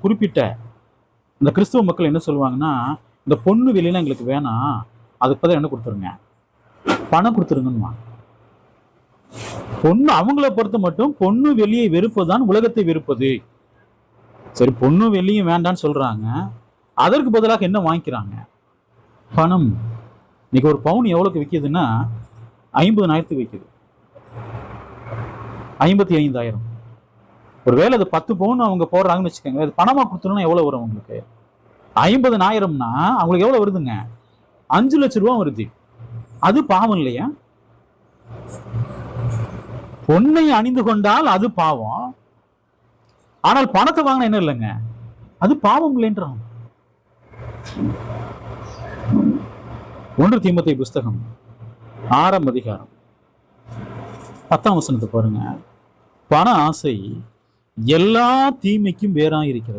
குறிப்பிட்ட இந்த கிறிஸ்துவ மக்கள் என்ன சொல்லுவாங்கன்னா, இந்த பொண்ணு வெளியெல்லாம் எங்களுக்கு வேணாம், அதுக்கு பதிலா என்ன கொடுத்துருங்க, பணம் கொடுத்துருங்கன்னு. பொண்ணு அவங்கள பொறுத்த மட்டும் பொண்ணு வெளியை வெறுப்பதுதான் உலகத்தை வெறுப்பது. சரி, பொண்ணு வெளியும் வேண்டான்னு சொல்றாங்க, அதற்கு பதிலாக என்ன வாங்கிக்கிறாங்க? பணம். இன்னைக்கு ஒரு பவுன் எவ்வளவுக்கு விற்கிதுன்னா 50,000 விற்கிது, 55,000. ஒருவேளை அது 10 பவுன் அவங்க போடுறாங்கன்னு வச்சுக்கோங்க, அது பணமா கொடுத்தோம்னா எவ்வளவு வரும் உங்களுக்கு? 50,000னா அவங்களுக்கு எவ்வளவு வருதுங்க? 5 லட்சம் ரூபாய் வருது. அது பாவம் இல்லையா? பொன்னை அணிந்து கொண்டால் அது பாவம், ஆனால் பணத்தை வாங்கினா என்ன இல்லைங்க, அது பாவம் இல்லைன்றான். 1 தீமோத்தேயு புஸ்தகம் 6ஆம் அதிகாரம் 10ஆம் வசனத்தை பாருங்க. பண ஆசை எல்லா தீமைக்கும் வேறாய் இருக்கிறது.